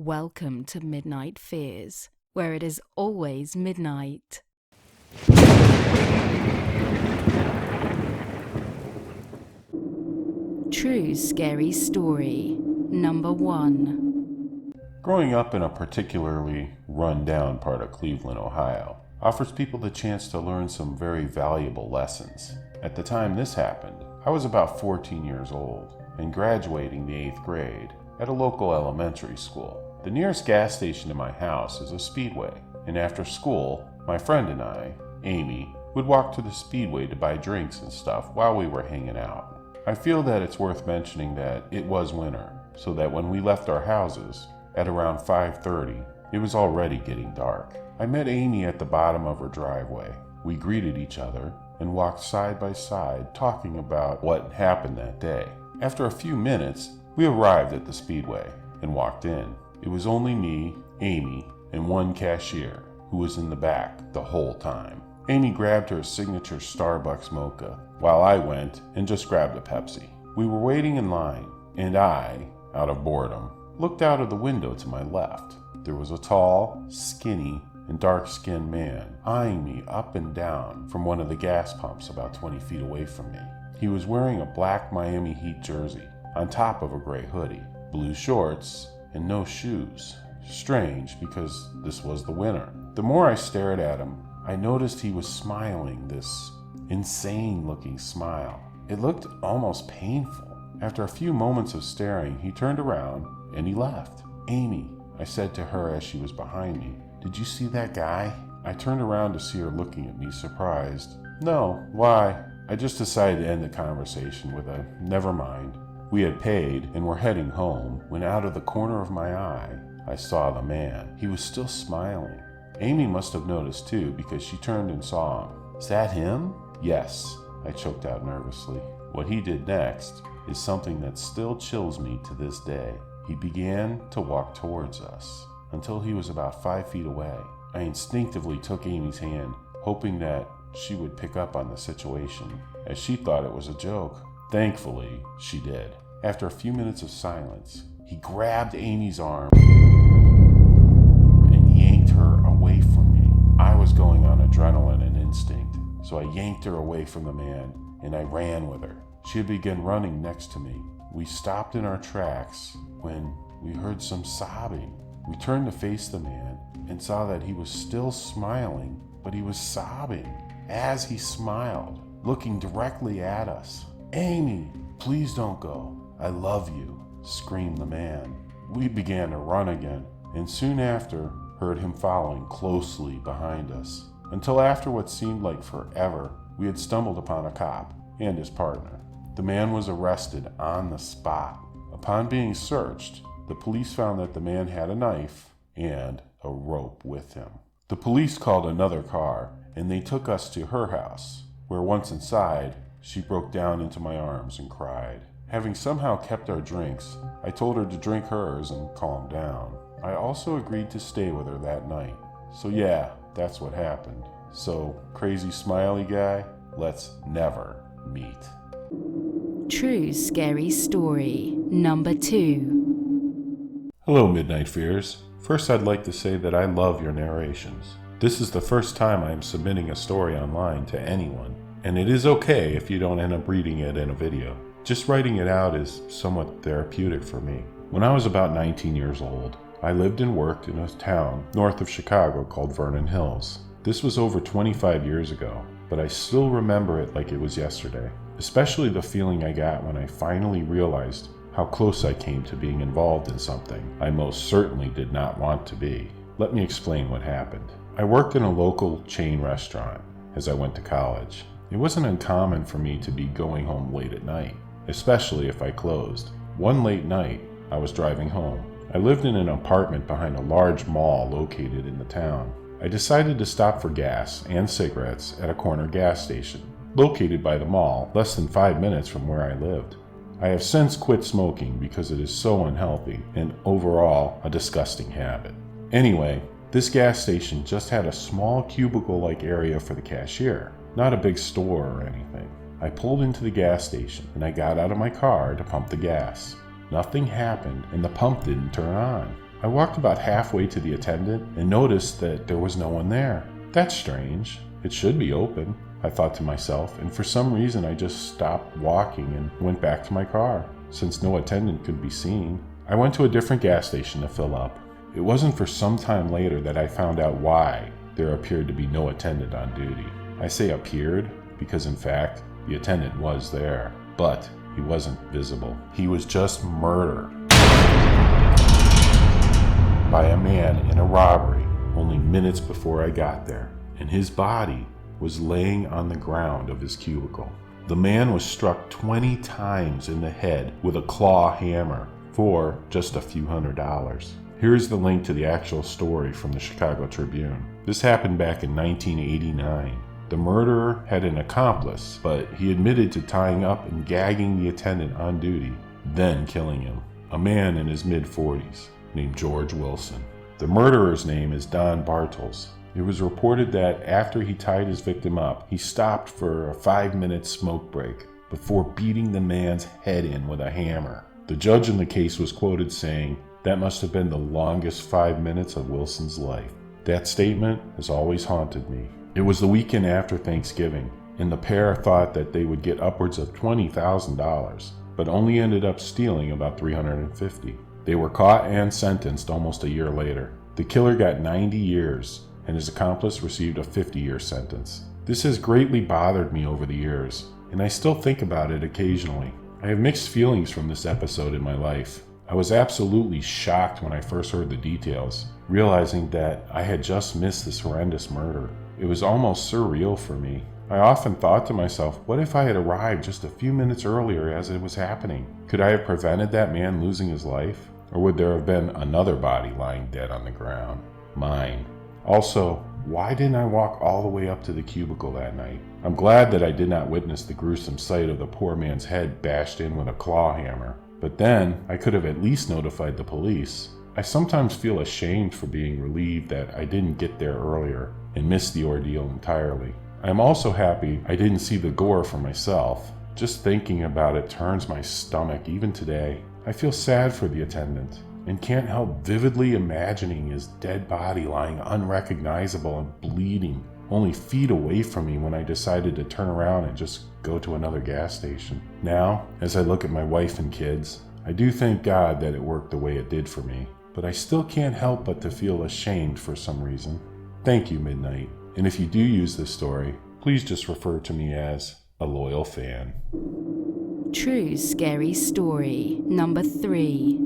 Welcome to Midnight Fears, where it is always midnight. True Scary Story, number 1. Growing up in a particularly run-down part of Cleveland, Ohio, offers people the chance to learn some very valuable lessons. At the time this happened, I was about 14 years old and graduating the 8th grade at a local elementary school. The nearest gas station to my house is a speedway, and after school, my friend and I, Amy, would walk to the speedway to buy drinks and stuff while we were hanging out. I feel that it's worth mentioning that it was winter, so that when we left our houses at around 5:30, it was already getting dark. I met Amy at the bottom of her driveway. We greeted each other and walked side by side talking about what happened that day. After a few minutes, we arrived at the speedway and walked in. It was only me, Amy, and one cashier who was in the back the whole time. Amy grabbed her signature Starbucks mocha while I went and just grabbed a Pepsi. We were waiting in line, and I, out of boredom, looked out of the window to my left. There was a tall, skinny, and dark-skinned man eyeing me up and down from one of the gas pumps about 20 feet away from me. He was wearing a black Miami Heat jersey on top of a gray hoodie, blue shorts, and no shoes. Strange, because this was the winter. The more I stared at him, I noticed he was smiling this insane-looking smile. It looked almost painful. After a few moments of staring, he turned around and he left. "Amy," I said to her as she was behind me, "did you see that guy?" I turned around to see her looking at me, surprised. "No, why?" I just decided to end the conversation with a "never mind." We had paid and were heading home when out of the corner of my eye, I saw the man. He was still smiling. Amy must have noticed too, because she turned and saw him. "Is that him?" "Yes," I choked out nervously. What he did next is something that still chills me to this day. He began to walk towards us until he was about 5 feet away. I instinctively took Amy's hand, hoping that she would pick up on the situation, as she thought it was a joke. Thankfully, she did. After a few minutes of silence, he grabbed Amy's arm and yanked her away from me. I was going on adrenaline and instinct, so I yanked her away from the man and I ran with her. She had begun running next to me. We stopped in our tracks when we heard some sobbing. We turned to face the man and saw that he was still smiling, but he was sobbing as he smiled, looking directly at us. "Amy, please don't go. I love you," screamed the man. We began to run again, and soon after heard him following closely behind us, until after what seemed like forever, we had stumbled upon a cop and his partner. The man was arrested on the spot. Upon being searched, the police found that the man had a knife and a rope with him. The police called another car, and they took us to her house, where once inside, she broke down into my arms and cried. Having somehow kept our drinks, I told her to drink hers and calm down. I also agreed to stay with her that night. So yeah, that's what happened. So, crazy smiley guy, let's never meet. True Scary Story, number 2. Hello, Midnight Fears. First, I'd like to say that I love your narrations. This is the first time I am submitting a story online to anyone, and it is okay if you don't end up reading it in a video. Just writing it out is somewhat therapeutic for me. When I was about 19 years old, I lived and worked in a town north of Chicago called Vernon Hills. This was over 25 years ago, but I still remember it like it was yesterday, especially the feeling I got when I finally realized how close I came to being involved in something I most certainly did not want to be. Let me explain what happened. I worked in a local chain restaurant as I went to college. It wasn't uncommon for me to be going home late at night, especially if I closed. One late night, I was driving home. I lived in an apartment behind a large mall located in the town. I decided to stop for gas and cigarettes at a corner gas station, located by the mall, less than 5 minutes from where I lived. I have since quit smoking because it is so unhealthy and overall a disgusting habit. Anyway, this gas station just had a small cubicle-like area for the cashier, not a big store or anything. I pulled into the gas station and I got out of my car to pump the gas. Nothing happened and the pump didn't turn on. I walked about halfway to the attendant and noticed that there was no one there. That's strange. It should be open, I thought to myself, and for some reason I just stopped walking and went back to my car. Since no attendant could be seen, I went to a different gas station to fill up. It wasn't for some time later that I found out why there appeared to be no attendant on duty. I say appeared because in fact, the attendant was there, but he wasn't visible. He was just murdered by a man in a robbery only minutes before I got there, and his body was laying on the ground of his cubicle. The man was struck 20 times in the head with a claw hammer for just a few $100s. Here's the link to the actual story from the Chicago Tribune. This happened back in 1989. The murderer had an accomplice, but he admitted to tying up and gagging the attendant on duty, then killing him. A man in his mid-40s named George Wilson. The murderer's name is Don Bartels. It was reported that after he tied his victim up, he stopped for a 5-minute smoke break before beating the man's head in with a hammer. The judge in the case was quoted saying, "That must have been the longest 5 minutes of Wilson's life." That statement has always haunted me. It was the weekend after Thanksgiving, and the pair thought that they would get upwards of $20,000, but only ended up stealing about $350. They were caught and sentenced almost a year later. The killer got 90 years, and his accomplice received a 50-year sentence. This has greatly bothered me over the years, and I still think about it occasionally. I have mixed feelings from this episode in my life. I was absolutely shocked when I first heard the details, realizing that I had just missed this horrendous murder. It was almost surreal for me. I often thought to myself, what if I had arrived just a few minutes earlier as it was happening? Could I have prevented that man losing his life? Or would there have been another body lying dead on the ground? Mine. Also, why didn't I walk all the way up to the cubicle that night? I'm glad that I did not witness the gruesome sight of the poor man's head bashed in with a claw hammer. But then, I could have at least notified the police. I sometimes feel ashamed for being relieved that I didn't get there earlier and missed the ordeal entirely. I am also happy I didn't see the gore for myself. Just thinking about it turns my stomach even today. I feel sad for the attendant and can't help vividly imagining his dead body lying unrecognizable and bleeding only feet away from me when I decided to turn around and just go to another gas station. Now, as I look at my wife and kids, I do thank God that it worked the way it did for me, but I still can't help but to feel ashamed for some reason. Thank you, Midnight, and if you do use this story, please just refer to me as a loyal fan. True scary story number 3.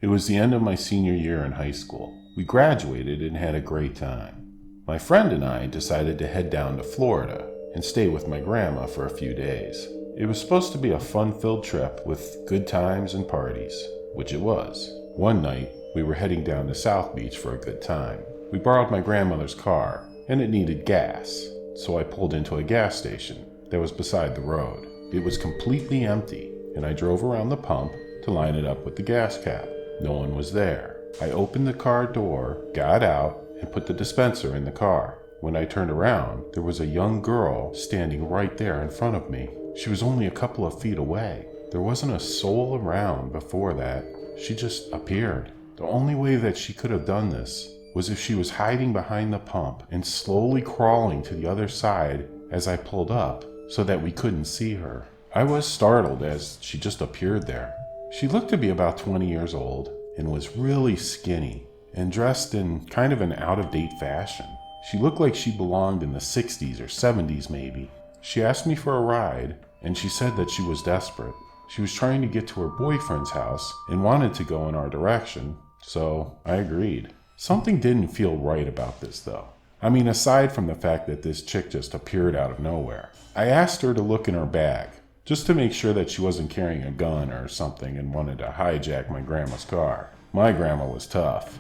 It was the end of my senior year in high school. We graduated and had a great time. My friend and I decided to head down to Florida and stay with my grandma for a few days. It was supposed to be a fun-filled trip with good times and parties, which it was. One night, we were heading down to South Beach for a good time. We borrowed my grandmother's car, and it needed gas, so I pulled into a gas station that was beside the road. It was completely empty, and I drove around the pump to line it up with the gas cap. No one was there. I opened the car door, got out, and put the dispenser in the car. When I turned around, there was a young girl standing right there in front of me. She was only a couple of feet away. There wasn't a soul around before that. She just appeared. The only way that she could have done this was if she was hiding behind the pump and slowly crawling to the other side as I pulled up so that we couldn't see her. I was startled as she just appeared there. She looked to be about 20 years old and was really skinny and dressed in kind of an out-of-date fashion. She looked like she belonged in the 60s or 70s maybe. She asked me for a ride, and she said that she was desperate. She was trying to get to her boyfriend's house and wanted to go in our direction, so I agreed. Something didn't feel right about this though. I mean, aside from the fact that this chick just appeared out of nowhere. I asked her to look in her bag, just to make sure that she wasn't carrying a gun or something and wanted to hijack my grandma's car. My grandma was tough,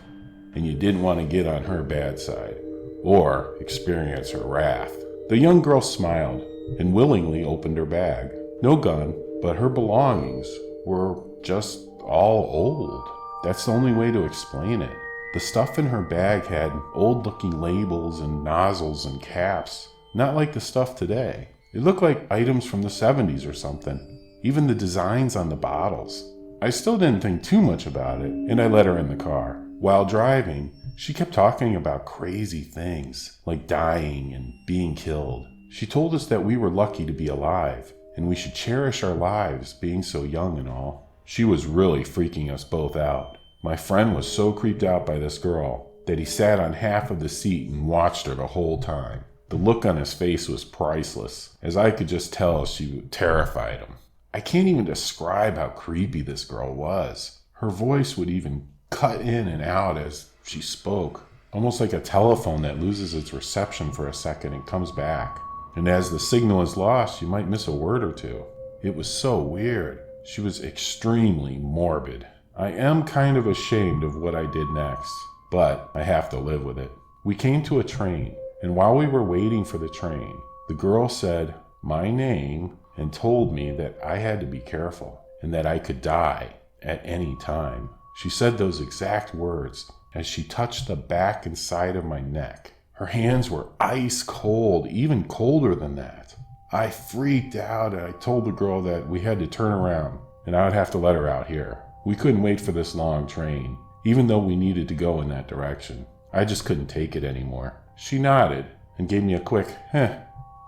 and you didn't want to get on her bad side, or experience her wrath. The young girl smiled and willingly opened her bag. No gun, but her belongings were just all old. That's the only way to explain it. The stuff in her bag had old-looking labels and nozzles and caps, not like the stuff today. It looked like items from the 70s or something, even the designs on the bottles. I still didn't think too much about it, and I let her in the car. While driving, she kept talking about crazy things, like dying and being killed. She told us that we were lucky to be alive, and we should cherish our lives being so young and all. She was really freaking us both out. My friend was so creeped out by this girl that he sat on half of the seat and watched her the whole time. The look on his face was priceless, as I could just tell she terrified him. I can't even describe how creepy this girl was. Her voice would even cut in and out as she spoke, almost like a telephone that loses its reception for a second and comes back. And as the signal is lost, you might miss a word or two. It was so weird. She was extremely morbid. I am kind of ashamed of what I did next, but I have to live with it. We came to a train, and while we were waiting for the train, the girl said my name and told me that I had to be careful and that I could die at any time. She said those exact words as she touched the back and side of my neck. Her hands were ice cold, even colder than that. I freaked out and I told the girl that we had to turn around and I would have to let her out here. We couldn't wait for this long train, even though we needed to go in that direction. I just couldn't take it anymore. She nodded and gave me a quick heh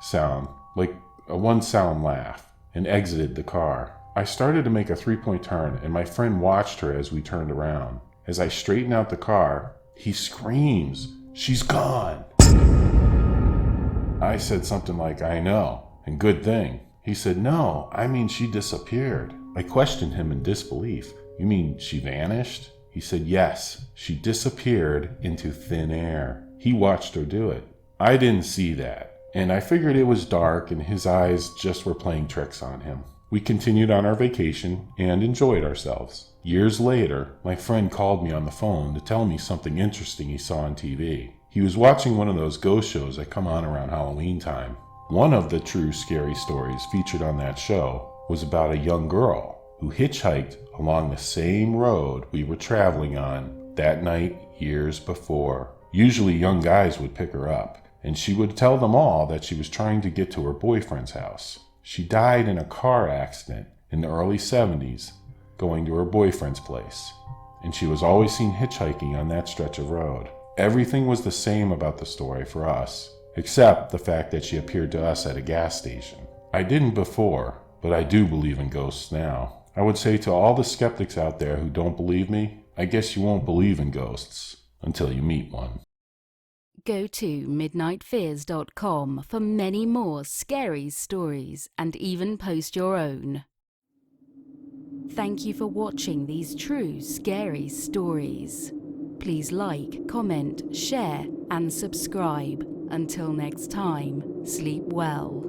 sound, like a one-sound laugh, and exited the car. I started to make a 3-point turn, and my friend watched her as we turned around. As I straightened out the car, he screams, "She's gone!" I said something like, "I know, and good thing." He said, "No, I mean she disappeared." I questioned him in disbelief. "You mean she vanished?" He said, "Yes, she disappeared into thin air." He watched her do it. I didn't see that, and I figured it was dark and his eyes just were playing tricks on him. We continued on our vacation and enjoyed ourselves. Years later, my friend called me on the phone to tell me something interesting he saw on TV. He was watching one of those ghost shows that come on around Halloween time. One of the true scary stories featured on that show was about a young girl who hitchhiked along the same road we were traveling on that night years before. Usually young guys would pick her up, and she would tell them all that she was trying to get to her boyfriend's house. She died in a car accident in the early 70s, going to her boyfriend's place, and she was always seen hitchhiking on that stretch of road. Everything was the same about the story for us, except the fact that she appeared to us at a gas station. I didn't before, but I do believe in ghosts now. I would say to all the skeptics out there who don't believe me, I guess you won't believe in ghosts until you meet one. Go to MidnightFears.com for many more scary stories and even post your own. Thank you for watching these true scary stories. Please like, comment, share, and subscribe. Until next time, sleep well.